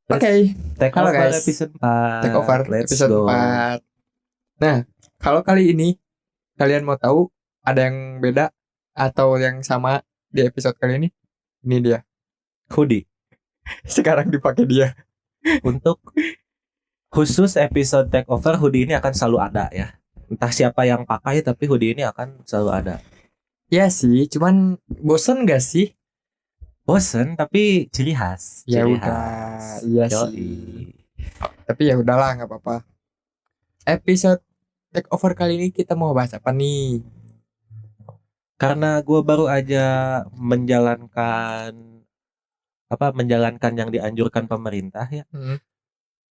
Oke. Take Halo over guys. episode 4. Take over Let's episode go. 4. Nah, kalau kali ini kalian mau tahu ada yang beda atau yang sama di episode kali ini dia. Hoodie. Sekarang dipakai dia. Untuk khusus episode take over, hoodie ini akan selalu ada ya. Entah siapa yang pakai, tapi hoodie ini akan selalu ada. Ya sih, cuman bosen gak sih? Bosen tapi ciri khas. Ya Ciri udah, khas. iya Yoi. sih. Tapi ya udahlah, nggak apa-apa. Episode take over kali ini kita mau bahas apa nih? Karena gue baru aja menjalankan yang dianjurkan pemerintah ya,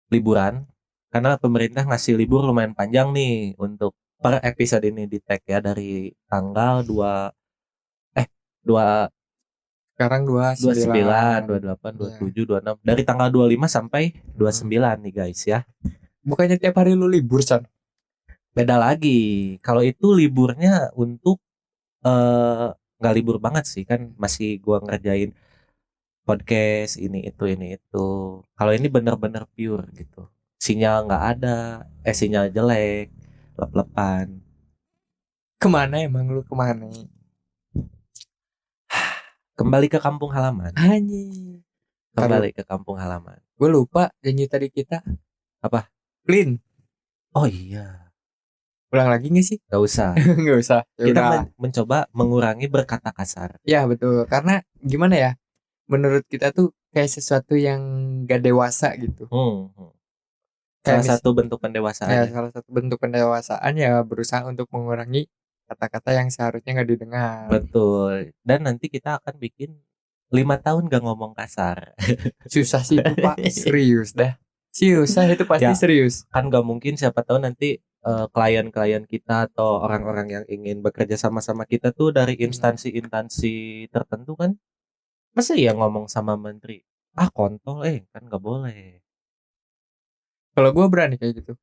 liburan. Karena pemerintah ngasih libur lumayan panjang nih untuk per episode ini di tag ya, dari tanggal 2 Sekarang 29, 29. 28, 27, 26. Dari tanggal 25 sampai 29 nih guys ya. Bukannya tiap hari lu libur, San? Beda lagi. Kalau itu liburnya untuk nggak libur banget sih, kan masih gua ngerjain podcast ini itu. Kalau ini bener-bener pure gitu. Sinyal nggak ada, sinyal jelek, lep-lepan. Kemana emang lu kemana? Kembali ke kampung halaman. Anjing. Kembali ke kampung halaman. Gue lupa janji tadi kita. Apa? Clean. Oh iya. Ulang lagi gak sih? Gak usah. Gak usah. Kita mencoba mengurangi berkata kasar. Ya betul. Karena gimana ya? Menurut kita tuh kayak sesuatu yang gak dewasa gitu. Salah satu bentuk pendewasaan. Ya, salah satu bentuk pendewasaan ya berusaha untuk mengurangi kata-kata yang seharusnya gak didengar. Betul. Dan nanti kita akan bikin 5 tahun gak ngomong kasar. Susah sih itu Pak. Serius dah. Susah itu pasti Ya, serius. Kan gak mungkin, siapa tahu nanti klien-klien kita atau orang-orang yang ingin bekerja sama-sama kita tuh dari instansi-instansi tertentu kan. Masa ya ngomong sama menteri, kontol kan gak boleh. Kalau gue berani kayak gitu.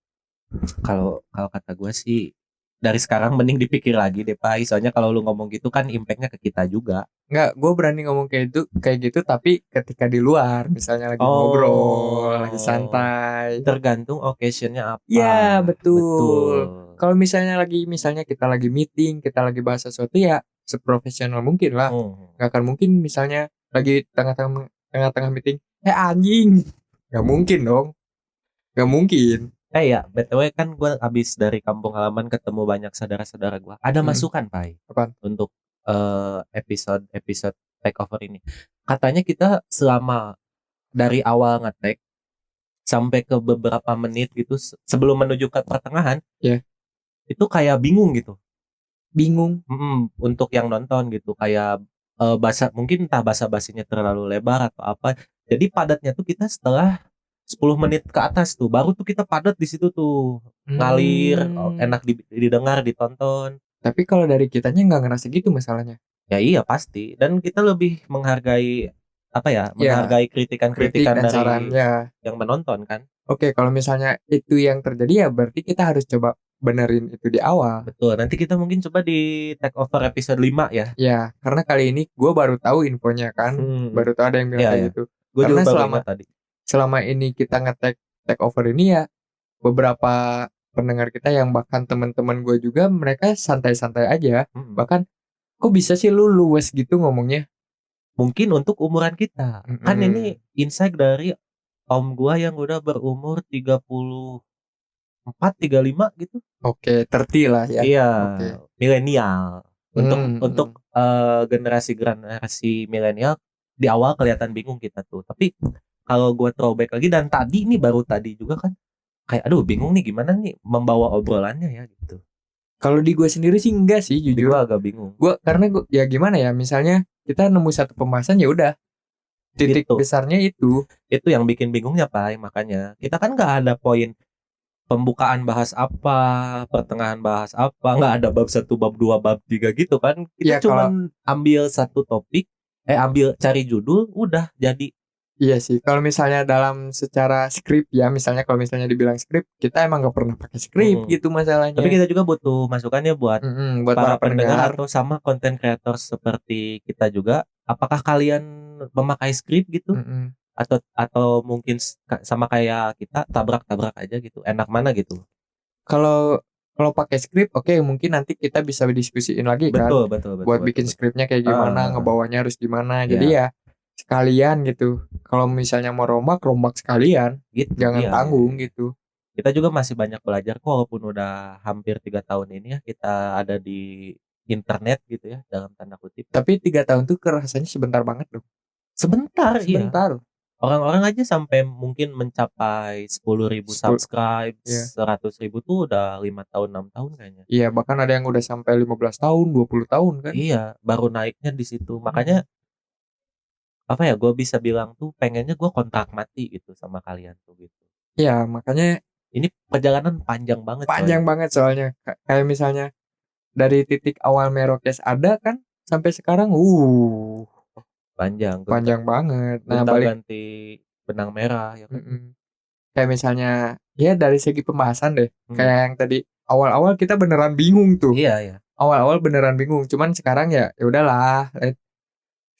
Kalau kata gue sih, dari sekarang mending dipikir lagi deh Pak. Soalnya kalau lu ngomong gitu kan impactnya ke kita juga. Enggak, gue berani ngomong kayak gitu tapi ketika di luar, misalnya lagi ngobrol, lagi santai. Tergantung occasionnya apa. Ya betul. Kalau misalnya kita lagi meeting, kita lagi bahas sesuatu ya seprofesional mungkin lah. Gak akan mungkin misalnya lagi tengah-tengah meeting, anjing. Gak mungkin dong. Gak mungkin. Ya, BTW kan gue abis dari kampung halaman ketemu banyak saudara-saudara gue. Ada masukan Pai. Apaan? Untuk episode takeover ini. Katanya kita selama dari awal ngetek sampai ke beberapa menit gitu sebelum menuju ke pertengahan, itu kayak bingung gitu. Bingung. Untuk yang nonton gitu, kayak mungkin entah basa-basinya terlalu lebar atau apa. Jadi padatnya tuh kita setelah 10 menit ke atas tuh baru tuh kita padat di situ tuh. Ngalir, enak didengar, ditonton. Tapi kalau dari kitanya nggak ngerasa gitu masalahnya. Ya iya pasti. Dan kita lebih menghargai menghargai kritikan-kritikan dari sarannya yang menonton kan. Oke, kalau misalnya itu yang terjadi ya berarti kita harus coba benerin itu di awal. Betul. Nanti kita mungkin coba di take over episode 5 ya. Ya, karena kali ini gue baru tahu infonya kan. Baru tahu ada yang bilang kayak gitu. Gue Karena juga baru ingat tadi. Selama ini kita take over ini ya beberapa pendengar kita yang bahkan teman-teman gue juga mereka santai-santai aja. Bahkan kok bisa sih lu luwes gitu ngomongnya? Mungkin untuk umuran kita. Kan ini insight dari om gue yang udah berumur 34, 35 gitu. Oke, 30 lah ya. Iya, milenial. Untuk generasi milenial di awal kelihatan bingung kita tuh. Tapi kalau gue throwback lagi, dan baru tadi juga kan kayak aduh bingung nih gimana nih membawa obrolannya ya gitu. Kalau di gue sendiri sih enggak sih, jujur. Gue agak bingung. Karena ya gimana ya, misalnya kita nemu satu pembahasan ya udah titik besarnya itu yang bikin bingungnya Pak. Makanya kita kan nggak ada poin pembukaan bahas apa, pertengahan bahas apa, nggak ada bab 1, bab 2, bab 3 gitu kan. Kita cuma ambil satu topik, cari judul, udah jadi. Iya sih, kalau misalnya dalam secara skrip ya, misalnya kalau misalnya dibilang skrip, kita emang gak pernah pakai skrip gitu masalahnya. Tapi kita juga butuh masukannya buat para pendengar atau sama konten kreator seperti kita juga. Apakah kalian memakai skrip gitu? Atau mungkin sama kayak kita tabrak-tabrak aja gitu. Enak mana gitu. Kalau pakai skrip, oke, mungkin nanti kita bisa diskusiin lagi kan. Betul. Buat bikin skripnya kayak gimana, ngebawanya harus gimana. Jadi ya sekalian gitu. Kalau misalnya mau rombak sekalian. Gitu. Jangan tanggung gitu. Kita juga masih banyak belajar kok, walaupun udah hampir 3 tahun ini ya kita ada di internet gitu ya, dalam tanda kutip. Tapi 3 tahun tuh rasanya sebentar banget loh. Sebentar. Iya. Orang-orang aja sampai mungkin mencapai 10.000 subscribe, 100.000 tuh udah 5 tahun 6 tahun kayaknya. Iya, bahkan ada yang udah sampai 15 tahun 20 tahun kan. Iya, baru naiknya di situ. Makanya apa ya, gue bisa bilang tuh pengennya gue kontrak mati gitu sama kalian tuh gitu. Iya, makanya ini perjalanan panjang banget. Panjang banget soalnya. Kayak misalnya dari titik awal Merokes ada kan sampai sekarang panjang banget. Nah, balik ganti benang merah ya kan. Kayak misalnya ya dari segi pembahasan deh. Kayak yang tadi awal-awal kita beneran bingung tuh. Iya. Awal-awal beneran bingung, cuman sekarang ya udahlah.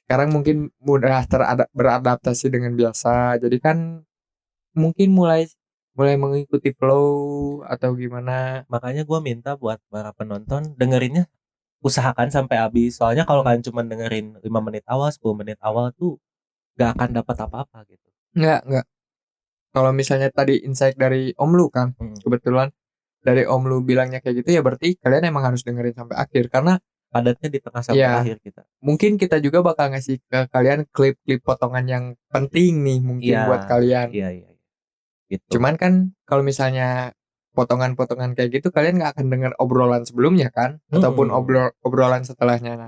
Sekarang mungkin mudah beradaptasi dengan biasa. Jadi kan mungkin mulai mengikuti flow atau gimana. Makanya gue minta buat para penonton dengerinnya usahakan sampai habis. Soalnya kalau kalian cuma dengerin 5 menit awal, 10 menit awal tuh gak akan dapat apa-apa gitu. Enggak. Kalau misalnya tadi insight dari Om Lu kan, kebetulan dari Om Lu bilangnya kayak gitu ya berarti kalian emang harus dengerin sampai akhir karena padatnya di tengah sampai akhir kita. Mungkin kita juga bakal ngasih ke kalian klip-klip potongan yang penting nih mungkin buat kalian. Iya. Gitu. Cuman kan kalau misalnya potongan-potongan kayak gitu kalian nggak akan dengar obrolan sebelumnya kan, ataupun obrolan setelahnya.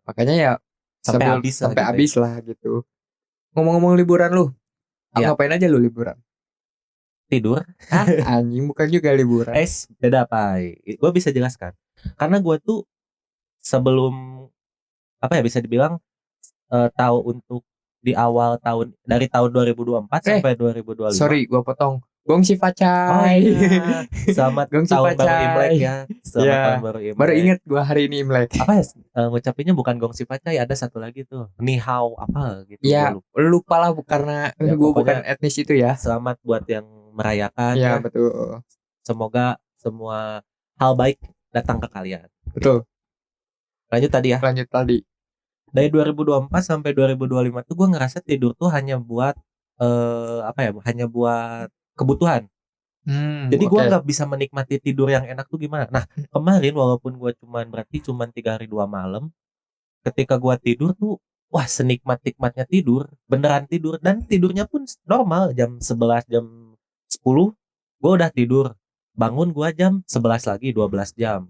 Makanya ya sampai habis lah gitu. Ngomong-ngomong liburan lu, ngapain aja lu liburan? Tidur. Anjing, bukan juga liburan. Beda Pai. Gue bisa jelaskan. Karena gue tuh sebelum apa ya bisa dibilang tahu untuk di awal tahun dari tahun 2024 sampai 2025. Sorry, gue potong. Gongsi Facai. Selamat tahun baru Imlek ya. Selamat tahun baru Imlek. Baru inget gue hari ini Imlek. Apa ya? Ngucapinnya bukan Gongsi Facai, ada satu lagi tuh. Ni hao apa gitu. Ya, lupa lah karena gue bukan etnis itu ya. Selamat buat yang merayakan. Ya, betul. Semoga semua hal baik datang ke kalian. Betul. Lanjut tadi ya. Dari 2024 sampai 2025 tuh gue ngerasa tidur tuh hanya buat hanya buat kebutuhan. Jadi gue nggak bisa menikmati tidur yang enak tuh gimana. Nah kemarin walaupun gue cuman 3 hari 2 malam, ketika gue tidur tuh wah senikmat-nikmatnya tidur, beneran tidur, dan tidurnya pun normal jam 11 jam 10 gue udah tidur. Bangun gue jam 11 lagi 12 jam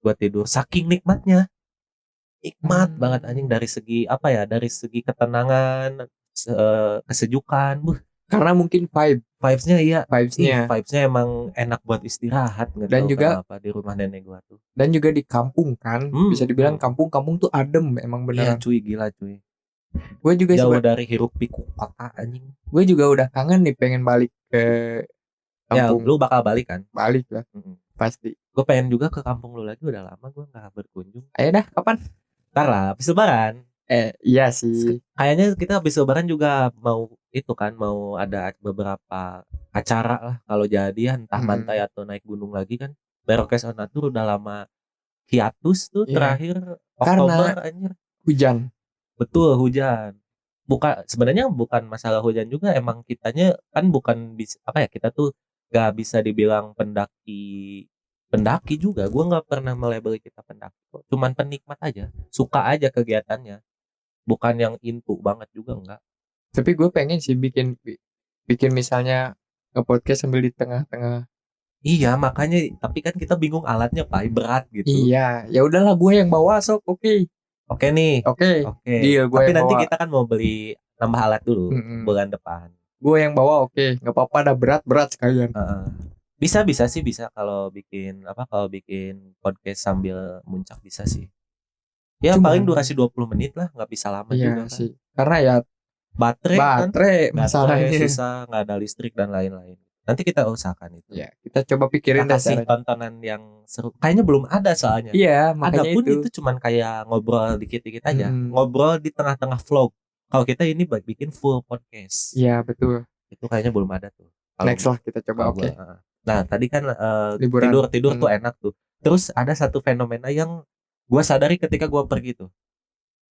gue tidur, saking nikmatnya. Nikmat banget anjing dari segi apa ya, dari segi ketenangan, kesejukan. Karena mungkin vibesnya emang enak buat istirahat. Dan juga apa di rumah nenek gua tuh. Dan juga di kampung kan, bisa dibilang kampung tuh adem emang beneran. Iya cuy, gila cuy. Gue juga jauh dari hiruk pikuk kota anjing. Gue juga udah kangen nih pengen balik ke kampung. Ya lu bakal balik kan? Balik lah. Pasti. Gue pengen juga ke kampung lu lagi, udah lama gue nggak berkunjung. Ayo dah, kapan? Ntar lah, habis lebaran. Iya sih. Kayaknya kita habis lebaran juga mau mau ada beberapa acara lah kalau jadi entah pantai atau naik gunung lagi kan. Merokes on Natur udah lama hiatus tuh terakhir Oktober anjir. Hujan. Betul, hujan. Sebenarnya bukan masalah hujan juga, emang kitanya kan bukan kita tuh gak bisa dibilang pendaki juga. Gue nggak pernah melabeli kita pendaki, cuman penikmat aja, suka aja kegiatannya, bukan yang intu banget juga enggak. Tapi gue pengen sih bikin misalnya nge-podcast sambil di tengah-tengah. Iya makanya, tapi kan kita bingung alatnya Pak, berat gitu. Iya, ya udahlah gue yang bawa sok. Oke nih. Oke. Deal, tapi nanti bawa. Kita kan mau beli nambah alat dulu bulan depan. Gue yang bawa, oke. Nggak apa-apa, ada berat sekalian. Bisa kalau bikin podcast sambil muncak bisa sih. Ya paling durasi 20 menit lah, nggak bisa lama juga sih. Karena ya baterai masalahnya susah, nggak ada listrik dan lain-lain. Nanti kita usahakan itu. Ya, kita coba pikirin dah sih tontonan yang seru. Kayaknya belum ada soalnya. Iya, makanya ada pun itu cuman kayak ngobrol dikit-dikit aja. Ngobrol di tengah-tengah vlog. Kalau kita ini bikin full podcast. Iya betul. Itu kayaknya belum ada tuh. Next lah kita coba. Oke. Nah tadi kan Liburan. tidur tuh enak tuh. Terus ada satu fenomena yang gue sadari ketika gue pergi tuh.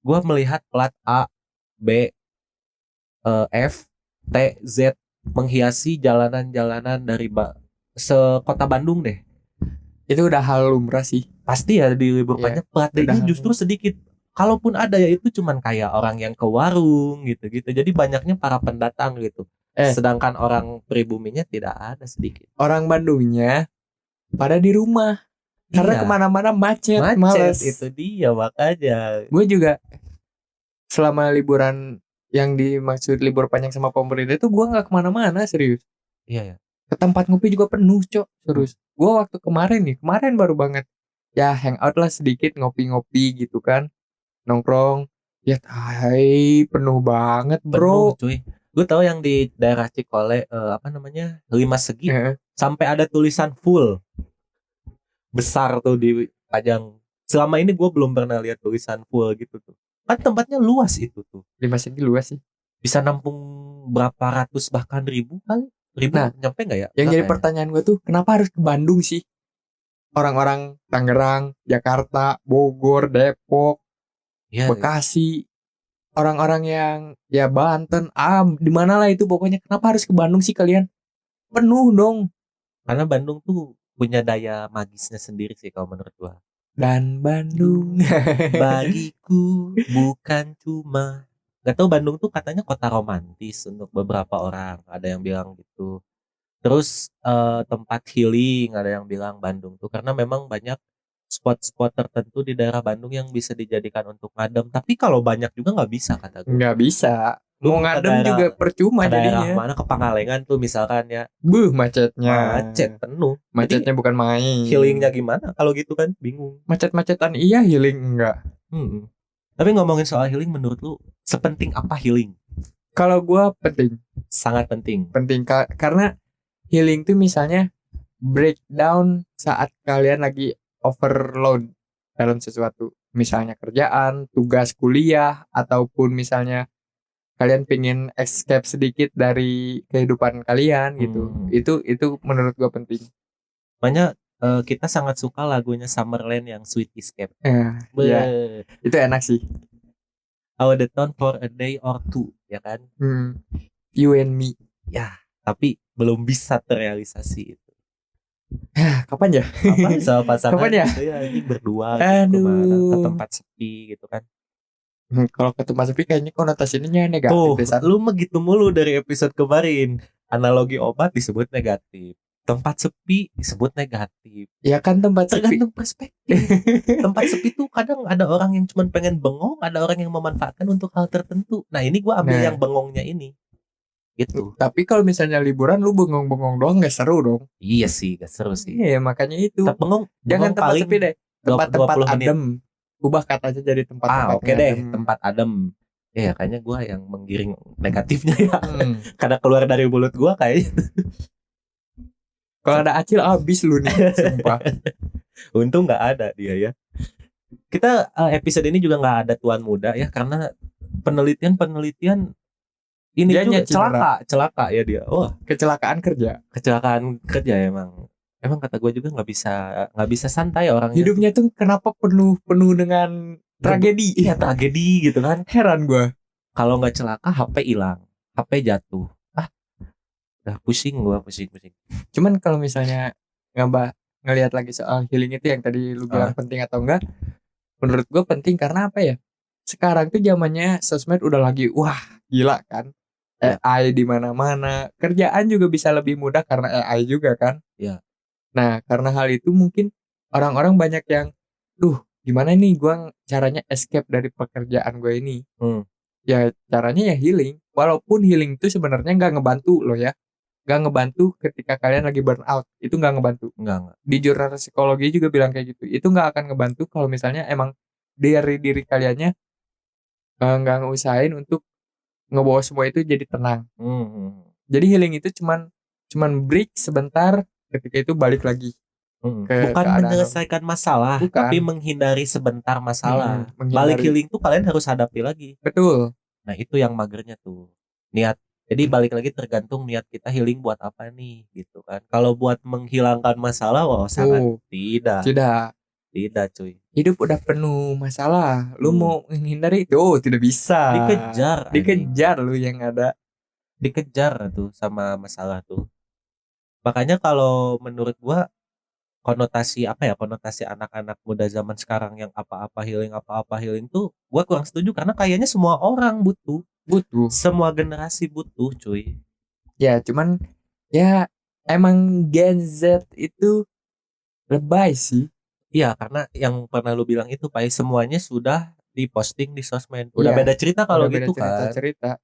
Gue melihat plat A, B, F, T, Z menghiasi jalanan-jalanan dari sekota Bandung deh. Itu udah hal lumrah sih. Pasti ya di libur panjang plat D-nya justru sedikit. Kalaupun ada ya itu cuman kayak orang yang ke warung gitu-gitu. Jadi banyaknya para pendatang gitu. Sedangkan orang pribuminya tidak ada sedikit. Orang Bandungnya pada di rumah. Karena kemana-mana macet, males. Itu dia makanya. Gue juga selama liburan yang dimaksud libur panjang sama pemerintah itu gue nggak kemana-mana, serius. Iya ya. Ke tempat ngopi juga penuh, Cok, serius. Gue waktu kemarin baru banget ya hangout lah sedikit, ngopi-ngopi gitu kan, nongkrong. Ya penuh banget bro. Penuh cuy. Gue tahu yang di daerah Cikole Lima Segi sampai ada tulisan full besar tuh di pajang. Selama ini gue belum pernah lihat tulisan full gitu tuh. Kan tempatnya luas itu tuh. Lima Segi luas sih. Bisa nampung berapa ratus bahkan ribu kali. Nyampe nggak ya? Yang jadi pertanyaan gue tuh kenapa harus ke Bandung sih? Orang-orang Tangerang, Jakarta, Bogor, Depok, Bekasi, orang-orang yang ya Banten, di mana lah itu pokoknya, kenapa harus ke Bandung sih kalian? Penuh dong. Karena Bandung tuh punya daya magisnya sendiri sih kalau menurut gua. Dan Bandung bagiku bukan cuma, gak tahu, Bandung tuh katanya kota romantis untuk beberapa orang, ada yang bilang gitu. Terus tempat healing, ada yang bilang Bandung tuh karena memang banyak spot-spot tertentu di daerah Bandung yang bisa dijadikan untuk ngadem. Tapi kalau banyak juga nggak bisa kata gue. Nggak bisa. Mau ngadem juga percuma jadinya. Daerah mana ke Pangalengan tuh misalkan ya. Macetnya. Macet penuh. Macetnya jadi, bukan main. Healingnya gimana? Kalau gitu kan bingung. Macet-macetan iya, healing enggak. Tapi ngomongin soal healing, menurut lu sepenting apa healing? Kalau gue penting. Sangat penting. Penting karena healing tuh misalnya breakdown saat kalian lagi overload dalam sesuatu, misalnya kerjaan, tugas kuliah, ataupun misalnya kalian pengen escape sedikit dari kehidupan kalian gitu. Itu menurut gue penting. Makanya kita sangat suka lagunya Summerland yang Sweet Escape. Ya, itu enak sih. Our the town for a day or two, ya kan? You and me. Ya, tapi belum bisa terrealisasi itu. Kapan ya? Kapan sama pasangan kapan ya? Gitu ya, ini berdua gitu, kemana, ke tempat sepi gitu kan. Kalau ke tempat sepi kayaknya konotasinya negatif. Lu mah gitu mulu dari episode kemarin. Analogi obat disebut negatif, tempat sepi disebut negatif. Ya kan tempat tergantung perspektif. Tempat sepi tuh kadang ada orang yang cuma pengen bengong, ada orang yang memanfaatkan untuk hal tertentu. Nah ini gue ambil yang bengongnya ini gitu. Tapi kalau misalnya liburan lu bengong-bengong doang gak seru dong. Iya sih, gak seru sih. Iya makanya itu. Bengong jangan tempat sepi deh. Tempat-tempat adem. Ubah katanya jadi tempat-tempat oke deh, tempat adem. Ya kayaknya gue yang menggiring negatifnya ya. Karena keluar dari mulut gue kayaknya. Kalau ada Acil abis lu nih, sumpah. Untung gak ada dia ya. Kita juga gak ada tuan muda ya, karena penelitian ini dia juga celaka ya dia. Kecelakaan kerja emang kata gue juga nggak bisa santai orangnya. Hidupnya tuh kenapa penuh dengan tragedi. Iya, tragedi gitu kan. Heran gue. Kalau nggak celaka HP hilang, HP jatuh, udah pusing. Cuman kalau misalnya ngelihat lagi soal healing itu yang tadi lu bilang penting atau enggak, menurut gue penting karena apa ya? Sekarang tuh zamannya sosmed udah lagi gila kan. AI di mana-mana, kerjaan juga bisa lebih mudah karena AI juga kan. Iya. Nah, karena hal itu mungkin orang-orang banyak yang, gimana nih gue caranya escape dari pekerjaan gue ini? Ya caranya ya healing. Walaupun healing itu sebenarnya nggak ngebantu loh ya, nggak ngebantu ketika kalian lagi burn out. Itu nggak ngebantu. Nggak. Di jurnal psikologi juga bilang kayak gitu. Itu nggak akan ngebantu kalau misalnya emang dari diri kaliannya nggak ngusahain untuk ngebawa semua itu jadi tenang. Jadi healing itu cuman break sebentar, ketika itu balik lagi. Bukan menyelesaikan masalah, tapi menghindari sebentar masalah. Balik healing tuh kalian harus hadapi lagi. Betul. Nah itu yang magernya tuh, niat. Jadi balik lagi tergantung niat kita healing buat apa nih gitu kan. Kalau buat menghilangkan masalah, wah sangat tidak tidak. cuy. Hidup udah penuh masalah, lu mau menghindari itu tidak bisa. Dikejar lu yang ada. Dikejar tuh sama masalah tuh. Makanya kalau menurut gua konotasi anak-anak muda zaman sekarang yang apa-apa healing tuh gua kurang setuju, karena kayaknya semua orang butuh, semua generasi butuh cuy. Ya cuman ya emang Gen Z itu lebay sih. Iya, karena yang pernah lu bilang itu Pak, semuanya sudah diposting di sosmed. Udah beda cerita kalau gitu kan. Cerita.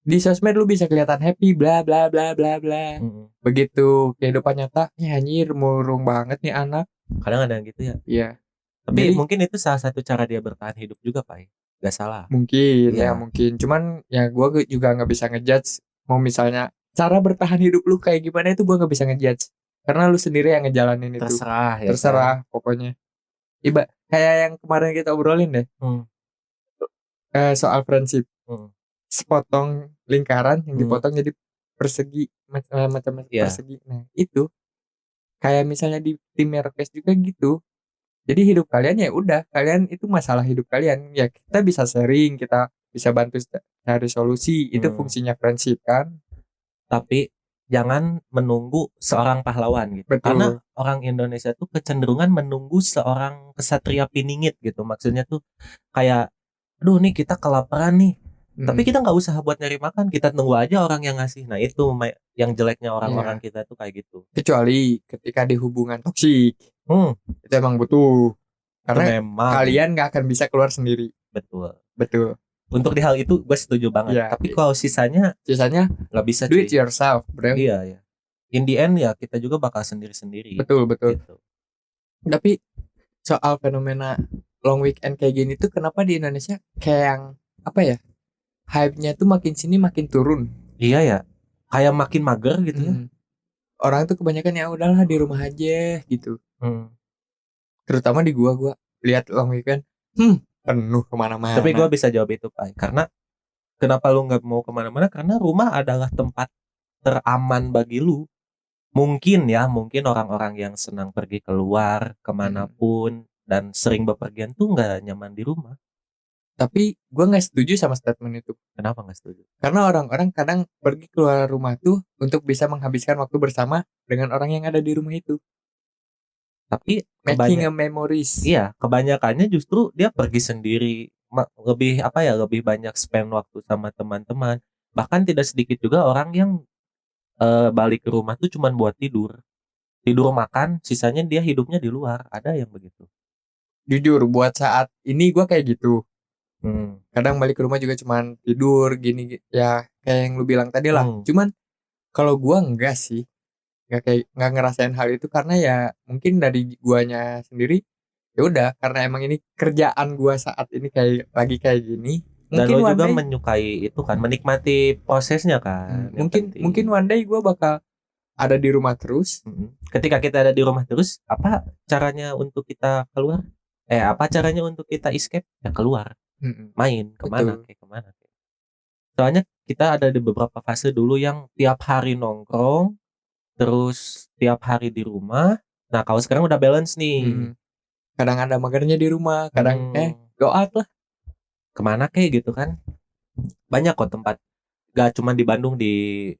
Di sosmed lu bisa kelihatan happy bla bla bla bla bla. Begitu kehidupan nyata, ya anjir murung banget nih anak. Kadang ada yang gitu ya. Iya. Tapi jadi, mungkin itu salah satu cara dia bertahan hidup juga Pak. Gak salah. Mungkin ya mungkin. Cuman ya gua juga nggak bisa ngejudge. Mau misalnya cara bertahan hidup lu kayak gimana itu gua nggak bisa ngejudge. Karena lu sendiri yang ngejalanin itu. Terserah pokoknya. Kayak yang kemarin kita obrolin deh. Soal friendship. Sepotong lingkaran yang dipotong jadi persegi macam persegi. Nah itu kayak misalnya di tim Merokes juga gitu. Jadi hidup kalian ya udah, kalian itu masalah hidup kalian ya, kita bisa sharing, kita bisa bantu cari solusi. Itu fungsinya friendship kan. Tapi jangan menunggu seorang pahlawan gitu. Betul. Karena orang Indonesia tuh kecenderungan menunggu seorang kesatria piningit gitu. Maksudnya tuh kayak aduh nih kita kelaparan nih, tapi kita nggak usah buat nyari makan, kita tunggu aja orang yang ngasih. Nah itu yang jeleknya orang-orang kita tuh kayak gitu. Kecuali ketika di hubungan toksik, itu emang butuh, karena kalian nggak akan bisa keluar sendiri. Betul. Untuk di hal itu gue setuju banget. Tapi kalau sisanya nggak bisa. Do it yourself, bro. Iya. In the end ya kita juga bakal sendiri-sendiri. Betul. Gitu. Tapi soal fenomena long weekend kayak gini tuh kenapa di Indonesia kayak yang apa ya? Hype-nya tuh makin sini makin turun. Iya ya. Kayak makin mager gitu ya. Orang tuh kebanyakan ya udahlah di rumah aja gitu. Terutama di gua lihat long weekend penuh kemana-mana. Tapi gua bisa jawab itu Pak. Karena kenapa lu nggak mau kemana-mana? Karena rumah adalah tempat teraman bagi lu. Mungkin orang-orang yang senang pergi keluar kemanapun dan sering bepergian tuh nggak nyaman di rumah. Tapi gue nggak setuju sama statement itu. Kenapa nggak setuju? Karena orang-orang kadang pergi keluar rumah tuh untuk bisa menghabiskan waktu bersama dengan orang yang ada di rumah itu. Tapi making a memories. Iya, kebanyakannya justru dia pergi sendiri, lebih banyak spend waktu sama teman-teman. Bahkan tidak sedikit juga orang yang balik ke rumah tuh cuman buat tidur makan, sisanya dia hidupnya di luar. Ada yang begitu. Jujur buat saat ini gue kayak gitu. Kadang balik ke rumah juga cuman tidur gini ya, kayak yang lu bilang tadi lah. Cuman kalau gua enggak sih, nggak ngerasain hal itu karena ya mungkin dari guanya sendiri ya udah, karena emang ini kerjaan gua saat ini kayak gini. Dan lo juga menyukai itu kan, menikmati prosesnya kan. Mungkin one day gua bakal ada di rumah terus. Ketika kita ada di rumah terus, apa caranya untuk kita keluar? Apa caranya untuk kita escape? Ya keluar. Main kemana kayak kemana. Soalnya kita ada di beberapa fase dulu yang tiap hari nongkrong, terus tiap hari di rumah. Nah kalau sekarang udah balance nih. Kadang ada magernya di rumah, kadang go out lah. Kemana kayak gitu kan. Banyak kok tempat. Gak cuma di Bandung, di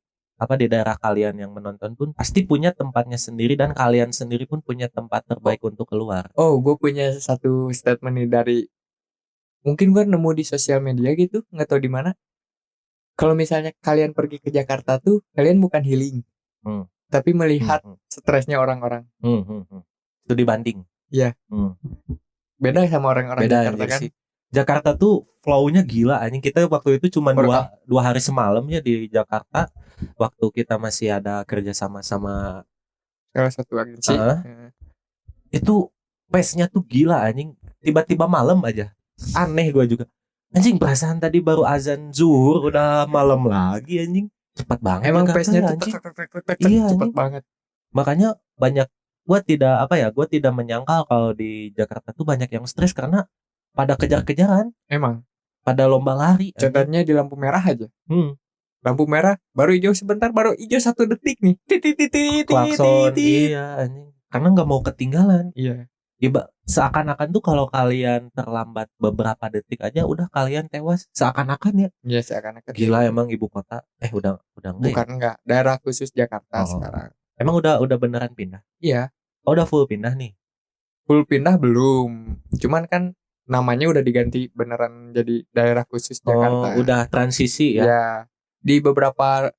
daerah kalian yang menonton pun pasti punya tempatnya sendiri, dan kalian sendiri pun punya tempat terbaik untuk keluar. Oh, gue punya satu statement nih dari, mungkin gue nemu di sosial media gitu, nggak tahu di mana. Kalau misalnya kalian pergi ke Jakarta tuh, kalian bukan healing, tapi melihat stresnya orang-orang. Itu dibanding. Iya. Beda sama orang-orang Jakarta kan. Sih. Jakarta tuh flow-nya gila anjing. Kita waktu itu cuma dua hari semalam ya di Jakarta. Waktu kita masih ada kerja sama salah satu agensi. Itu pace-nya tuh gila anjing. Tiba-tiba malam aja. Aneh gue juga. Anjing, perasaan tadi baru azan zuhur udah malam lagi anjing. Cepat banget. Emang pace-nya tuh cepat banget. Makanya banyak, gue tidak menyangkal kalau di Jakarta tuh banyak yang stres karena pada kejar-kejaran. Emang pada lomba lari. Contohnya di lampu merah aja. Lampu merah baru hijau sebentar, baru hijau 1 detik nih. Klakson, iya anjing. Karena nggak mau ketinggalan. Iya. Seakan-akan tuh kalau kalian terlambat beberapa detik aja udah kalian tewas. Seakan-akan ya. Iya, seakan-akan. Gila emang ibu kota. Udah enggak. Bukan ya? enggak. Daerah khusus Jakarta sekarang. Emang udah beneran pindah? Iya. Udah full pindah nih. Full pindah belum. Cuman kan namanya udah diganti beneran jadi daerah khusus Jakarta. Udah transisi ya. Ya. Di beberapa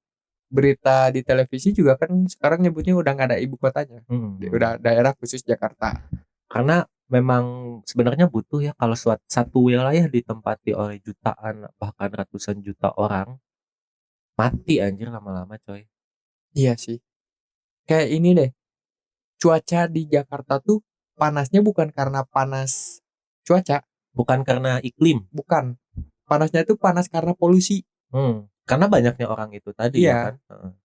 berita di televisi juga kan sekarang nyebutnya udah nggak ada ibu kotanya. Udah daerah khusus Jakarta. Karena memang sebenarnya butuh ya kalau satu wilayah ditempati oleh jutaan bahkan ratusan juta orang, mati anjir lama-lama coy. Iya sih. Kayak ini deh. Cuaca di Jakarta tuh panasnya bukan karena panas cuaca, bukan karena iklim, bukan. Panasnya itu panas karena polusi. Karena banyaknya orang itu tadi ya kan.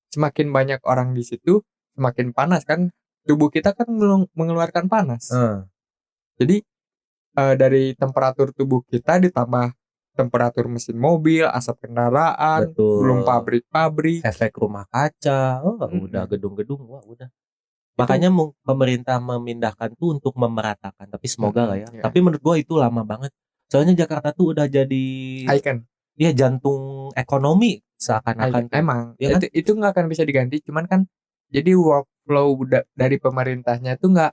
Semakin banyak orang di situ, semakin panas kan. Tubuh kita kan mengeluarkan panas. Jadi dari temperatur tubuh kita ditambah temperatur mesin mobil, asap kendaraan, belum pabrik-pabrik, efek rumah kaca, udah gedung-gedung, wah udah. Makanya pemerintah memindahkan tuh untuk memeratakan, tapi semoga lah ya. Tapi menurut gua itu lama banget. Soalnya Jakarta tuh udah jadi icon. Iya, jantung ekonomi seakan-akan. Emang ya kan? itu nggak akan bisa diganti, cuman kan jadi workflow dari pemerintahnya tuh nggak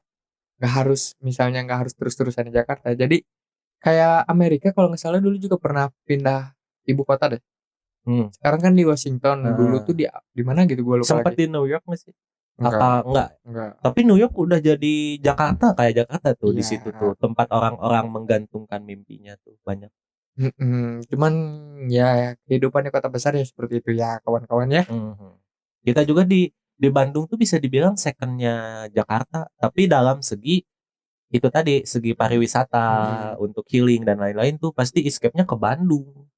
harus, misalnya nggak harus terus-terusan di Jakarta. Jadi kayak Amerika kalau nggak salah dulu juga pernah pindah ibu kota deh. Sekarang kan di Washington, dulu tuh di mana gitu gue lupa. Sempat di New York masih? Enggak. Tapi New York udah jadi Jakarta, kayak Jakarta tuh. Di situ tuh tempat orang-orang menggantungkan mimpinya tuh banyak. Cuman ya kehidupannya kota besar ya seperti itu ya kawan-kawan ya. Kita juga di Bandung tuh bisa dibilang secondnya Jakarta, tapi dalam segi itu tadi, segi pariwisata untuk healing dan lain-lain tuh pasti escape-nya ke Bandung.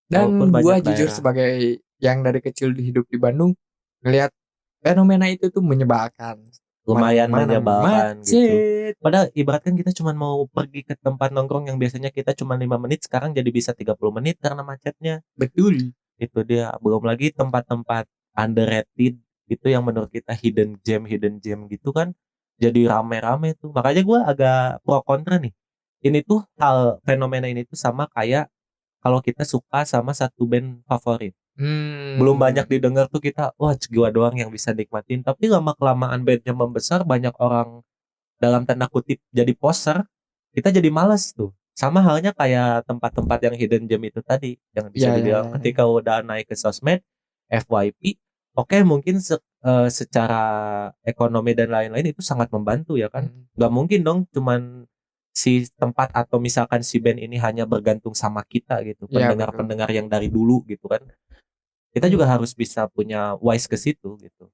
Dan gua jujur sebagai yang dari kecil hidup di Bandung, ngelihat fenomena itu tuh menyebalkan. Lumayan menyebalkan gitu. Padahal ibaratkan kita cuma mau pergi ke tempat nongkrong yang biasanya kita cuma 5 menit, sekarang jadi bisa 30 menit karena macetnya. Betul. Itu dia. Belum lagi tempat-tempat underrated itu yang menurut kita hidden gem gitu kan. Jadi rame-rame tuh. Makanya gue agak pro kontra nih. Ini tuh fenomena ini tuh sama kayak kalau kita suka sama satu band favorit. Belum banyak didengar tuh kita, wah gua doang yang bisa nikmatin. Tapi lama-kelamaan bandnya membesar, banyak orang dalam tanda kutip jadi poser, kita jadi malas tuh. Sama halnya kayak tempat-tempat yang hidden gem itu tadi, yang bisa dibilang ketika udah naik ke sosmed, FYP, oke, mungkin secara ekonomi dan lain-lain itu sangat membantu ya kan. Gak mungkin dong cuman si tempat atau misalkan si band ini hanya bergantung sama kita gitu, pendengar-pendengar yang dari dulu gitu kan. Kita juga harus bisa punya wise ke situ gitu.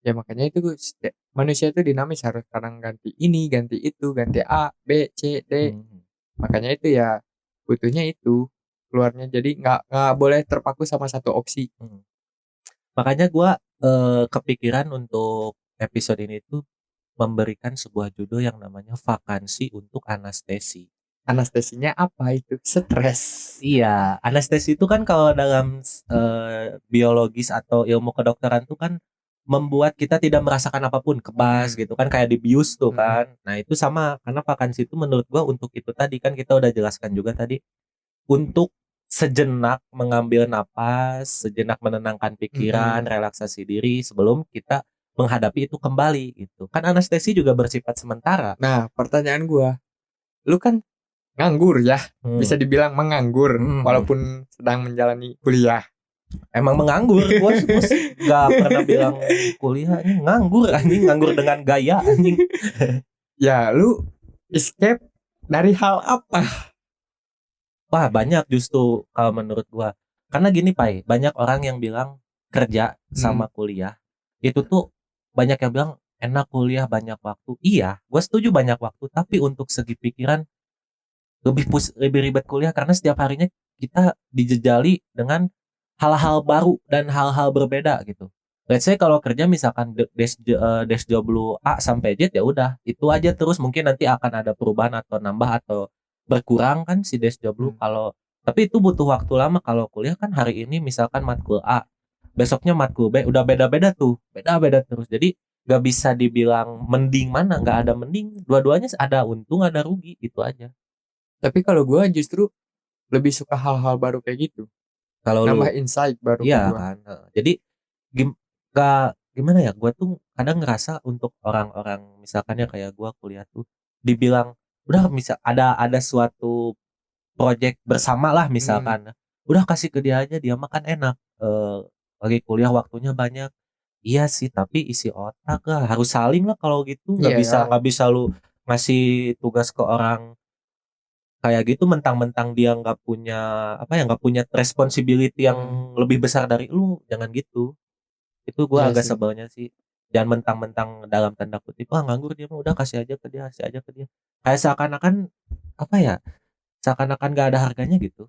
Ya makanya itu manusia itu dinamis, harus kadang ganti ini, ganti itu, ganti A, B, C, D. Makanya itu ya butuhnya itu keluarnya, jadi nggak boleh terpaku sama satu opsi. Makanya gue kepikiran untuk episode ini tuh memberikan sebuah judul yang namanya vakansi untuk anestesi. Anestesinya apa itu? Stres. Iya, anestesi itu kan kalau dalam biologis atau ilmu kedokteran tuh kan membuat kita tidak merasakan apapun, kebas gitu kan, kayak dibius tuh kan. Nah itu sama, karena vakansi itu menurut gua untuk itu tadi kan kita udah jelaskan juga tadi, untuk sejenak mengambil napas, sejenak menenangkan pikiran, relaksasi diri sebelum kita menghadapi itu kembali gitu. Kan anestesi juga bersifat sementara. Nah pertanyaan gua, lu kan nganggur ya, bisa dibilang menganggur walaupun sedang menjalani kuliah. Emang menganggur, gue gak pernah bilang kuliah ini nganggur, anjing, nganggur dengan gaya anjing. Ya lu escape dari hal apa? Wah banyak justru kalau menurut gue. Karena gini Pai, banyak orang yang bilang kerja sama kuliah itu tuh banyak yang bilang enak kuliah banyak waktu. Iya, gue setuju banyak waktu, tapi untuk segi pikiran lebih ribet kuliah karena setiap harinya kita dijejali dengan hal-hal baru dan hal-hal berbeda gitu. Let's say kalau kerja misalkan dash job lu A sampai Z, ya udah itu aja terus, mungkin nanti akan ada perubahan atau nambah atau berkurang kan si dash job lu. Kalau Tapi itu butuh waktu lama. Kalau kuliah kan hari ini misalkan matkul A, besoknya matkul B, udah beda-beda tuh, beda-beda terus. Jadi gak bisa dibilang mending mana, gak ada mending. Dua-duanya ada untung ada rugi, gitu aja. Tapi kalau gue justru lebih suka hal-hal baru kayak gitu. Kalau lu, Nambah insight baru ke iya gue. kan. Jadi gimana ya? Gue tuh kadang ngerasa untuk orang-orang misalkan ya kayak gue kuliah tuh, dibilang udah misal ada suatu project bersama lah misalkan, udah kasih ke dia aja, dia makan enak. Lagi kuliah waktunya banyak. Iya sih, tapi isi otak lah harus saling lah kalau gitu. Nggak Iya bisa ya. nggak bisa lu ngasih tugas ke orang kayak gitu mentang-mentang dia nggak punya apa ya, nggak punya responsibility yang lebih besar dari lu. Jangan gitu. Itu gue Iya agak sih. sebelnya sih. Jangan mentang-mentang dalam tanda kutip nganggur dia mah, udah kasih aja ke dia, kasih aja ke dia, kayak seakan-akan apa ya, seakan-akan gak ada harganya gitu.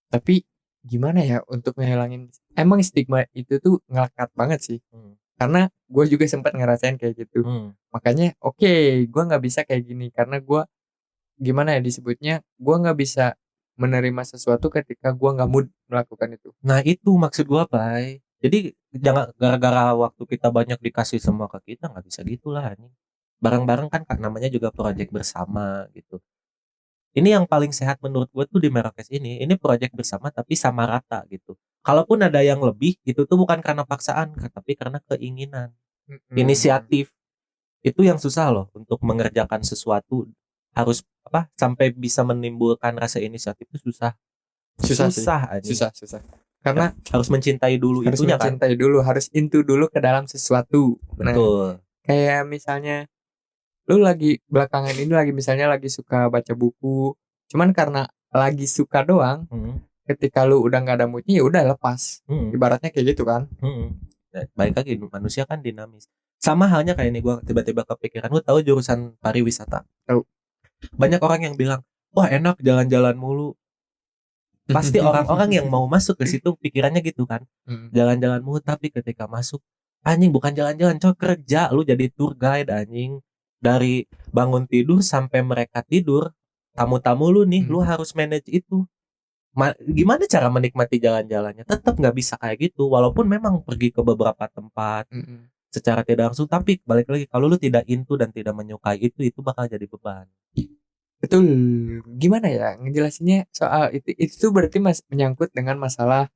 Tapi gimana ya untuk ngehilangin, emang stigma itu tuh ngelekat banget sih. Karena gue juga sempat ngerasain kayak gitu. Makanya oke, gue nggak bisa kayak gini karena gue gimana ya disebutnya, gue nggak bisa menerima sesuatu ketika gue nggak mood melakukan itu. Nah itu maksud gua, Bay. Jadi jangan gara-gara waktu kita banyak dikasih semua ke kita, nggak bisa gitulah anjing. Bareng-bareng kan namanya juga project bersama gitu. Ini yang paling sehat menurut gua tuh di Merokes ini project bersama tapi sama rata gitu. Kalaupun ada yang lebih, itu tuh bukan karena paksaan, tapi karena keinginan, inisiatif. Itu yang susah loh untuk mengerjakan sesuatu, harus apa sampai bisa menimbulkan rasa inisiatif itu susah. Susah sih, Susah anjing. susah. Karena Harus mencintai dulu harus itunya kan. mencintai dulu, harus into dulu ke dalam sesuatu. Nah, Betul. kayak misalnya lu lagi belakangan ini lagi misalnya lagi suka baca buku, cuman karena lagi suka doang, ketika lu udah nggak ada moodnya ya udah lepas. Ibaratnya kayak gitu kan. Nah, baik lagi manusia kan dinamis. Sama halnya kayak ini, gue tiba-tiba kepikiran, lu tahu jurusan pariwisata? Tahu. Banyak orang yang bilang, wah enak jalan-jalan mulu. Pasti orang-orang yang mau masuk ke situ pikirannya gitu kan, jalan-jalan mulu. Tapi ketika masuk, anjing bukan jalan-jalan, coy, kerja. Lu jadi tour guide anjing. Dari bangun tidur sampai mereka tidur, tamu-tamu lu nih, lu harus manage itu. Gimana cara menikmati jalan-jalannya? Tetap nggak bisa kayak gitu, walaupun memang pergi ke beberapa tempat secara tidak langsung. Tapi balik lagi, kalau lu tidak into dan tidak menyukai itu bakal jadi beban. Betul. Gimana ya ngejelasinnya soal itu berarti menyangkut dengan masalah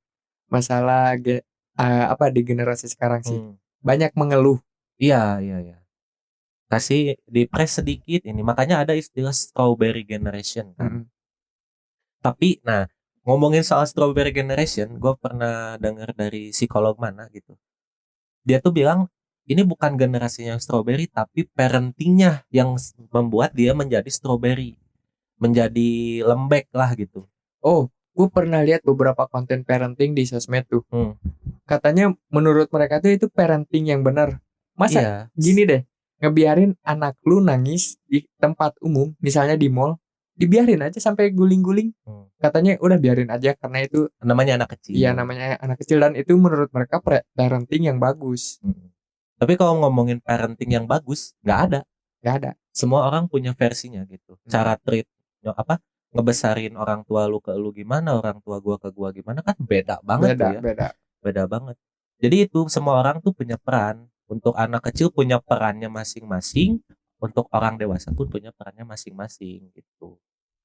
apa di generasi sekarang sih. Banyak mengeluh. Iya. Kasih di press sedikit ini, makanya ada istilah strawberry generation kan. Tapi nah, ngomongin soal strawberry generation, gue pernah dengar dari psikolog mana gitu. Dia tuh bilang ini bukan generasinya yang strawberry, tapi parentingnya yang membuat dia menjadi strawberry, menjadi lembek lah gitu. Oh, gue pernah lihat beberapa konten parenting di sosmed tuh. Katanya menurut mereka tuh itu parenting yang benar. Masa gini deh, ngebiarin anak lu nangis di tempat umum, misalnya di mall, dibiarin aja sampai guling-guling. Katanya udah biarin aja karena itu namanya anak kecil. Iya, namanya anak kecil, dan itu menurut mereka parenting yang bagus. Tapi kalau ngomongin parenting yang bagus, nggak ada. Semua orang punya versinya gitu. Cara treat apa ngebesarin orang tua lu ke lu gimana, orang tua gua ke gua gimana, kan beda banget tuh ya. Beda banget. Jadi itu semua orang tuh punya peran. Untuk anak kecil punya perannya masing-masing, untuk orang dewasa pun punya perannya masing-masing gitu.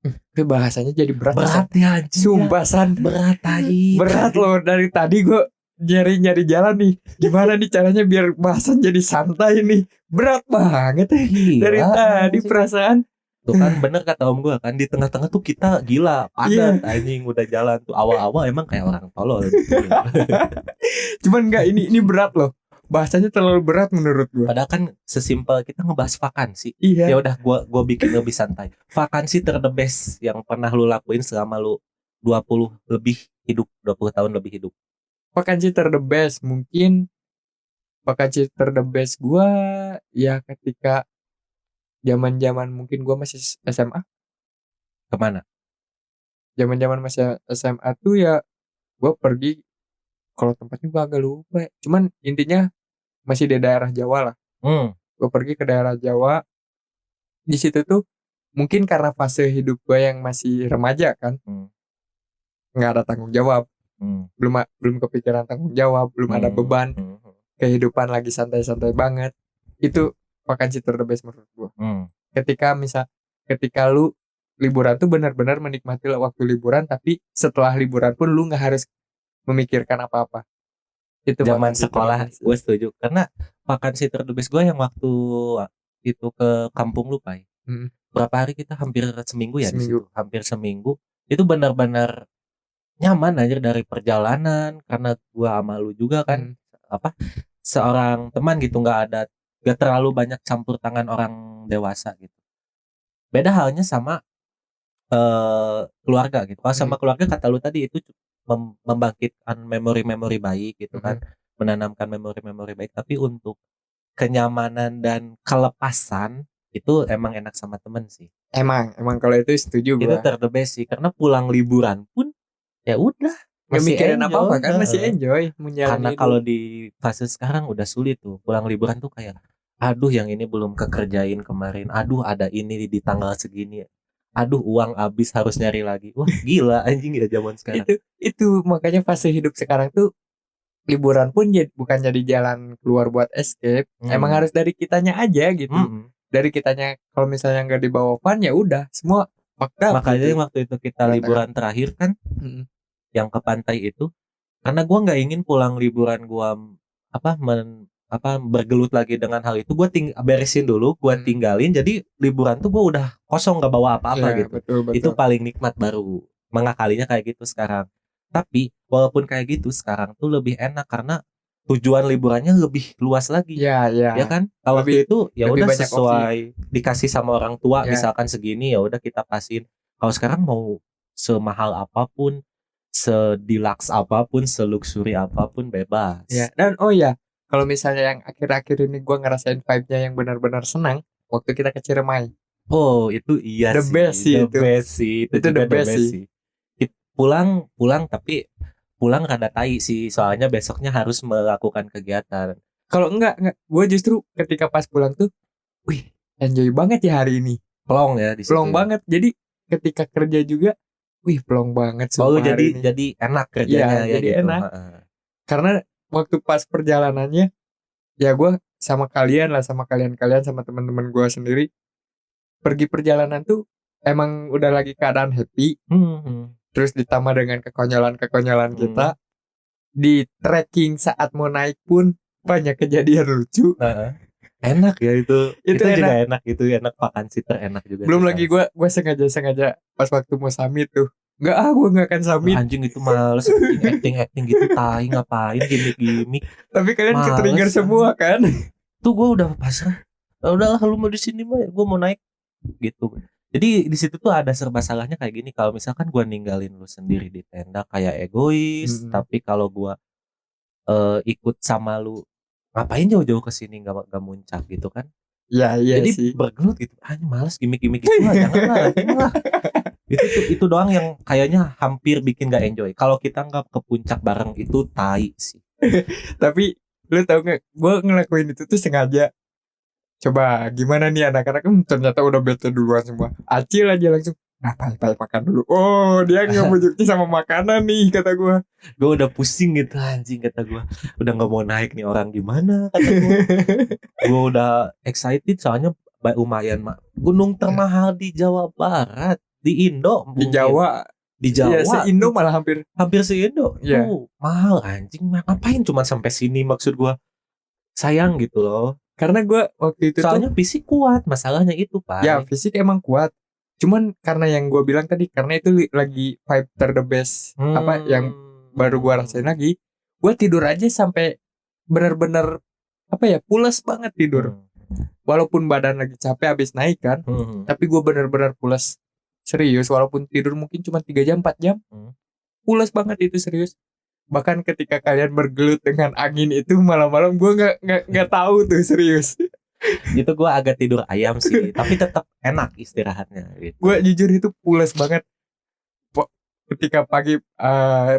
Itu bahasanya jadi berat ya, sumpah San. Berat loh, dari tadi gue nyari jalan nih, gimana nih caranya biar bahasan jadi santai nih. Berat banget ya. Dari tadi perasaan tuh kan. Bener kata om gue kan, di tengah-tengah tuh kita gila padat anjing udah jalan tuh. Awal-awal emang kayak orang tolol gitu. Cuman enggak, ini berat loh. Bahasanya terlalu berat menurut gue. Padahal kan sesimpel kita ngebahas vakansi. Iya. Ya udah gua bikin lebih santai. Vakansi ter the best yang pernah lu lakuin selama lu 20 tahun lebih hidup. Vakansi ter the best mungkin vakansi ter the best gue ya ketika zaman mungkin gue masih SMA. Kemana? Zaman masih SMA tuh ya gue pergi, kalau tempatnya gue agak lupa. Cuman intinya masih di daerah Jawa lah. Gue pergi ke daerah Jawa. Di situ tuh mungkin karena fase hidup gue yang masih remaja kan. nggak ada tanggung jawab, belum kepikiran tanggung jawab, belum ada beban, kehidupan lagi santai-santai banget. Itu vakansi the best menurut gue. Ketika lu liburan tuh benar-benar menikmati waktu liburan, tapi setelah liburan pun lu nggak harus memikirkan apa-apa. Itu zaman sekolah gue setuju, karena vakansi the best gue yang waktu itu ke kampung lu Pai. Berapa hari kita, hampir seminggu ya di situ, hampir seminggu. Itu benar-benar nyaman aja dari perjalanan, karena gua sama lu juga kan seorang teman gitu, gak terlalu banyak campur tangan orang dewasa gitu. Beda halnya sama keluarga gitu. Kalau sama keluarga, kata lu tadi, itu membangkitkan memori-memori baik gitu kan, menanamkan memori-memori baik. Tapi untuk kenyamanan dan kelepasan itu emang enak sama temen sih. Emang kalau itu setuju gue. Itu the best sih, karena pulang liburan pun ya udah masih mikirin apa-apa kan, masih enjoy karena kalau di fase sekarang udah sulit tuh. Pulang liburan tuh kayak, aduh yang ini belum kekerjain kemarin, aduh ada ini di tanggal segini, aduh uang habis harus nyari lagi. Wah gila anjing ya zaman sekarang. Itu makanya fase hidup sekarang tuh liburan pun bukan jadi jalan keluar buat escape. Emang harus dari kitanya aja gitu. Dari kitanya. Kalau misalnya nggak dibawa fun, ya udah semua fakta. Makanya gitu. Waktu itu kita liburan terakhir kan, yang ke pantai itu, karena gue nggak ingin pulang liburan gue bergelut lagi dengan hal itu. Gue beresin dulu, gue tinggalin. Jadi liburan tuh gue udah kosong, nggak bawa apa-apa gitu. Betul. Itu paling nikmat, baru mengakalinya kayak gitu sekarang. Tapi walaupun kayak gitu, sekarang tuh lebih enak karena tujuan liburannya lebih luas lagi. Ya kan? Kalau itu ya udah sesuai dikasih sama orang tua, misalkan segini ya udah kita kasihin. Kalau sekarang mau semahal apapun, sedilaks apapun, seluxury apapun, bebas. Ya, dan kalau misalnya yang akhir-akhir ini gue ngerasain vibe-nya yang benar-benar senang, waktu kita ke Ciremai. Oh, itu iya the sih. Best sih the best sih. Itu the best sih. Pulang tapi pulang rada tai sih, soalnya besoknya harus melakukan kegiatan. Kalau enggak, gue justru ketika pas pulang tuh, wih, enjoy banget ya hari ini. Plong ya di situ. Plong banget. Jadi ketika kerja juga, wih, plong banget. Jadi enak kerjanya ya jadi gitu. Enak. Karena waktu pas perjalanannya, ya gue sama kalian sama teman-teman gue sendiri, pergi perjalanan tuh emang udah lagi keadaan happy. Terus ditambah dengan kekonyolan kita. Di trekking saat mau naik pun banyak kejadian lucu. Enak ya itu juga enak. Itu enak, vakansi terenak juga. Belum lagi gue sengaja pas waktu mau summit tuh, gue gak akan summit. Anjing itu males acting gitu, tai, ngapain gimmick. Tapi kalian ke-trigger semua kan. Tuh gue udah pasrah. Udahlah, lu mau di sini mah, gue mau naik gitu. Jadi di situ tuh ada serba salahnya kayak gini. Kalau misalkan gue ninggalin lu sendiri di tenda, kayak egois. Tapi kalau gue ikut sama lu, ngapain jauh-jauh ke sini nggak muncak gitu kan? Iya jadi sih. Bergelut gitu. Males gimmick gitu lah, janganlah. Itu doang yang kayaknya hampir bikin nggak enjoy. Kalau kita nggak ke puncak bareng, itu tai sih. Tapi lu tau nggak? Gue ngelakuin itu tuh sengaja. Coba gimana nih anak-anak, ternyata udah bete duluan semua. Acil aja langsung, Pai makan dulu. Oh, dia ngebujuknya sama makanan nih, kata gue. Gue udah pusing gitu anjing, kata gue. Udah gak mau naik nih orang gimana, kata gue. Gue udah excited soalnya lumayan gunung termahal di Jawa Barat, di Indo mungkin. Di Jawa. Ya, se-Indo malah hampir se-Indo. Tuh mahal anjing. Ngapain cuma sampai sini, maksud gue. Sayang gitu loh. Karena gue waktu itu soalnya fisik kuat, masalahnya itu Pak. Ya fisik emang kuat. Cuman karena yang gue bilang tadi, karena itu lagi vibe the best. Yang baru gue rasain lagi. Gue tidur aja sampai bener-bener pules banget tidur. Walaupun badan lagi capek abis naik kan. Tapi gue bener-bener pules. Serius, walaupun tidur mungkin cuma 3 jam 4 jam. Pules banget itu, serius. Bahkan ketika kalian bergelut dengan angin itu malam-malam, gue nggak tahu tuh, serius. Itu gue agak tidur ayam sih, tapi tetap enak istirahatnya. Gitu. Gue jujur itu pules banget. Ketika pagi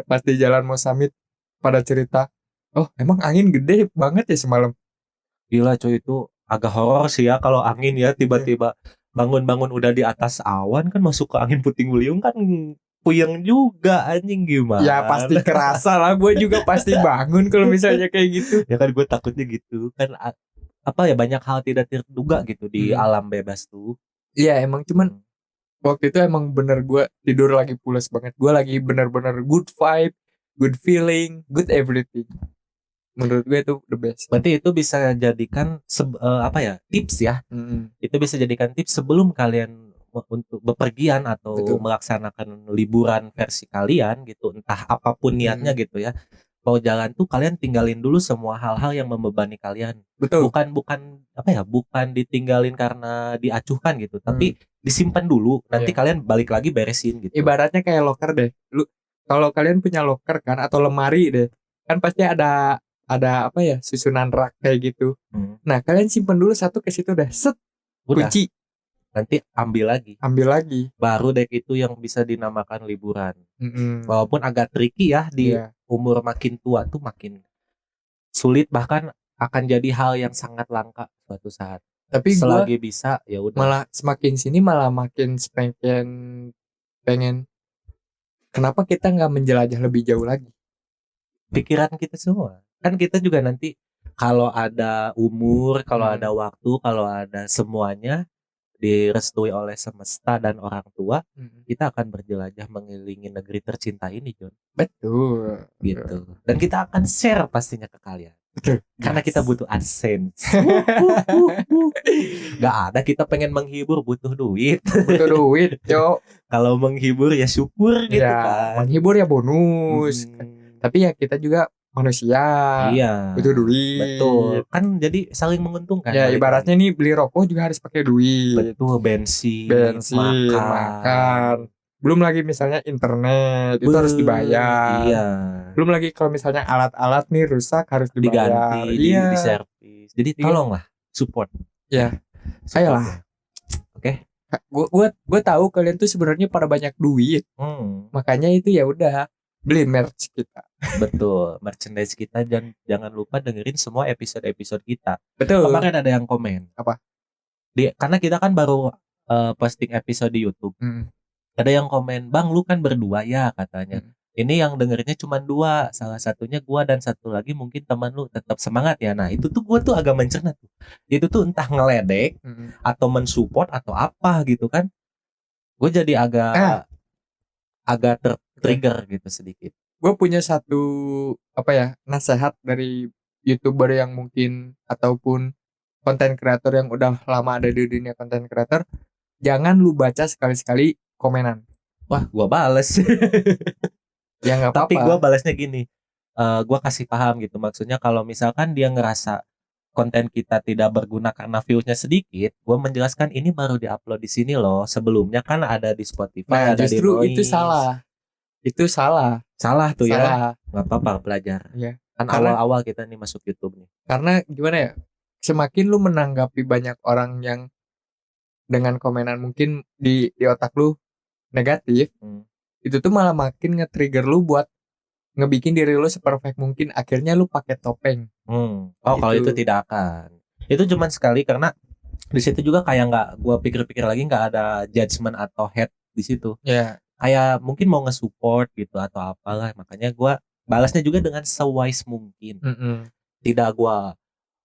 pas di jalan mau summit, pada cerita, oh emang angin gede banget ya semalam. Gila coy, itu agak horor sih ya kalau angin ya, tiba-tiba bangun-bangun udah di atas awan kan, masuk ke angin puting beliung kan puyeng juga anjing gimana. Ya pasti kerasa lah, gue juga pasti bangun kalau misalnya kayak gitu. Ya kan gue takutnya gitu kan, apa ya, banyak hal tidak terduga gitu di alam bebas tuh. Iya emang, cuman waktu itu emang bener gue tidur lagi pulas banget. Gue lagi bener-bener good vibe, good feeling, good everything. Menurut gue itu the best. Berarti itu bisa jadikan apa ya, tips ya. Itu bisa jadikan tips sebelum kalian untuk bepergian atau melaksanakan liburan versi kalian gitu, entah apapun niatnya gitu ya. Mau jalan tuh kalian tinggalin dulu semua hal-hal yang membebani kalian. Betul. Bukan apa ya, bukan ditinggalin karena diacuhkan gitu, tapi disimpan dulu. Nanti kalian balik lagi beresin gitu. Ibaratnya kayak loker deh. Lu kalau kalian punya loker kan atau lemari deh, kan pasti ada apa ya, susunan rak kayak gitu. Nah kalian simpan dulu satu ke situ, udah set, kunci. Nanti ambil lagi. Baru deh itu yang bisa dinamakan liburan. Walaupun agak tricky ya di umur makin tua tuh makin sulit, bahkan akan jadi hal yang sangat langka suatu saat. Tapi selagi bisa ya udah. Malah semakin sini malah makin pengen kenapa kita nggak menjelajah lebih jauh lagi? Pikiran kita semua. Kan kita juga nanti kalau ada umur, kalau ada waktu, kalau ada semuanya direstui oleh semesta dan orang tua, kita akan berjelajah mengelilingi negeri tercinta ini, John. Betul. Gitu. Dan kita akan share pastinya ke kalian. Betul. Karena kita butuh AdSense. Gak ada, kita pengen menghibur butuh duit. Butuh duit, Cok. Kalau menghibur ya syukur gitu kan. Menghibur ya bonus. Tapi ya kita juga manusia, butuh duit. Betul. Kan jadi saling menguntungkan. Ya ibaratnya nih beli rokok juga harus pakai duit. Betul, bensin, makan. Belum lagi misalnya internet itu harus dibayar. Iya. Belum lagi kalau misalnya alat-alat nih rusak harus dibayar. Diganti, diservis. Jadi tolonglah support. Ya. Ayolah. Oke. Gue tahu kalian tuh sebenarnya pada banyak duit. Makanya itu ya udah beli merch kita. Betul, merchandise kita, dan jangan lupa dengerin semua episode kita. Betul. Kemarin ada yang komen. Apa? Karena kita kan baru posting episode di YouTube. Ada yang komen, "Bang, lu kan berdua ya," katanya. Ini yang dengerinnya cuma 2, salah satunya gua dan satu lagi mungkin teman lu, tetap semangat ya. Nah, itu tuh gua tuh agak mencerna tuh. Itu tuh entah ngeledek atau mensupport atau apa gitu kan. Gue jadi agak trigger gitu sedikit. Gue punya satu nasihat dari YouTuber yang mungkin ataupun konten kreator yang udah lama ada di dunia konten kreator. Jangan lu baca sekali-sekali komenan. Wah, gue bales. Ya nggak apa-apa. Tapi gue balasnya gini, gue kasih paham gitu. Maksudnya kalau misalkan dia ngerasa konten kita tidak berguna karena viewsnya sedikit, gue menjelaskan ini baru diupload di sini loh. Sebelumnya kan ada di Spotify, ada justru di Noise. Itu salah. Salah tuh ya. Nggak apa-apa, belajar. Ya. Kan awal-awal kita nih masuk YouTube nih. Karena gimana ya? Semakin lu menanggapi banyak orang yang dengan komenan mungkin di otak lu negatif, itu tuh malah makin nge-trigger lu buat ngebikin diri lu seperfect mungkin. Akhirnya lu pakai topeng. Kalau itu tidak akan. Itu cuman sekali, karena di situ juga kayak nggak, gue pikir-pikir lagi nggak ada judgement atau hate di situ. Ya. Kayak mungkin mau nge-support gitu atau apalah, makanya gue balasnya juga dengan sewise mungkin. Tidak gue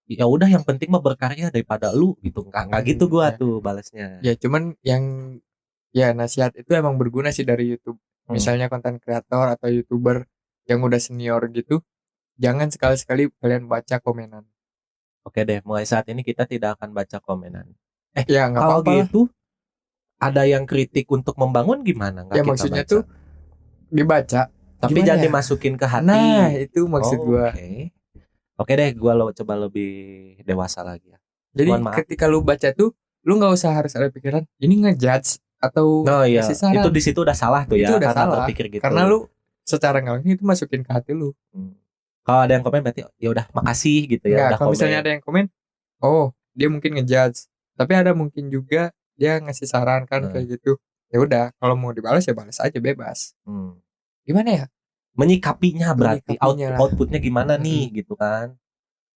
ya udah yang penting mah berkarya daripada lu gitu, nggak gitu gue tuh balasnya. Ya cuman yang nasihat itu emang berguna sih dari YouTube. Misalnya konten kreator atau YouTuber yang udah senior gitu, jangan sekali-sekali kalian baca komenan. Oke deh, mulai saat ini kita tidak akan baca komenan. Ya nggak kalau apa-apa. Gitu ada yang kritik untuk membangun gimana? Ya maksudnya baca tuh dibaca, tapi jangan dimasukin ke hati. Nah itu maksud gue. Oke deh, gue coba lebih dewasa lagi ya. Jadi ketika lu baca tuh, lu nggak usah harus ada pikiran ini ngejudge atau ngasih saran. Itu di situ udah salah tuh ya. Itu udah salah. Berpikir gitu. Karena lu secara nggak langsung itu masukin ke hati lu. Kalau ada yang komen berarti ya udah makasih gitu ya. Kalau misalnya ada yang komen, oh dia mungkin ngejudge, tapi ada mungkin juga dia ngasih saran kan kayak gitu. Ya udah, kalau mau dibalas ya balas aja bebas. Gimana ya? Menyikapinya berarti outputnya gimana nih gitu kan.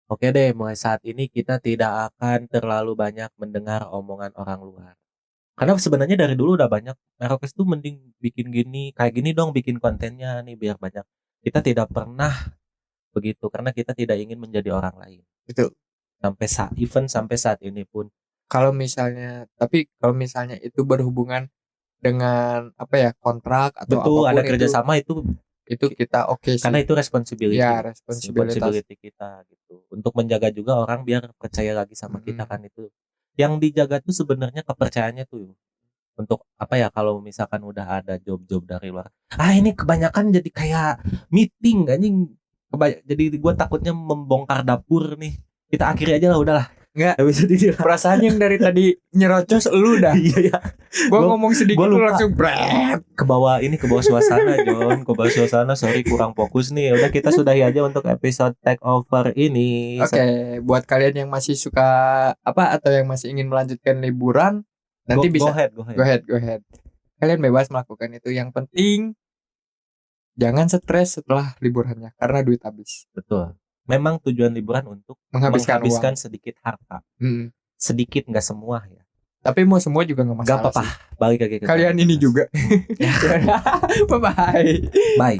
Oke deh, mulai saat ini kita tidak akan terlalu banyak mendengar omongan orang luar. Karena sebenarnya dari dulu udah banyak Merokes tuh mending bikin gini, kayak gini dong bikin kontennya nih biar banyak. Kita tidak pernah begitu karena kita tidak ingin menjadi orang lain. Itu Sampai saat ini pun. Kalau misalnya itu berhubungan dengan apa ya, kontrak atau Betul, apapun ada kerjasama itu kita oke sih. karena itu responsibility. Ya, responsibilitas kita gitu. Untuk menjaga juga orang biar percaya lagi sama kita kan itu. Yang dijaga tuh sebenarnya kepercayaannya tuh. Untuk apa ya, kalau misalkan udah ada job-job dari luar. Ini kebanyakan jadi kayak meeting anjing. Jadi gue takutnya membongkar dapur nih. Kita akhiri aja lah, udahlah. Enggak bisa dijelas. Perasaan yang dari tadi nyerocos lu dah. Iya ya. Gua ngomong sedikit lu langsung bret. Ke bawah suasana, John. Ke bawah suasana, sorry kurang fokus nih. Udah kita sudahi aja untuk episode take over ini. Oke, buat kalian yang masih suka atau yang masih ingin melanjutkan liburan, nanti bisa go ahead. Kalian bebas melakukan itu. Yang penting jangan stres setelah liburannya karena duit habis. Betul. Memang tujuan liburan untuk menghabiskan sedikit harta. Sedikit, nggak semua ya. Tapi mau semua juga nggak masalah. Gak apa-apa. Balik lagi ke kalian ini juga. Bye bye. Bye.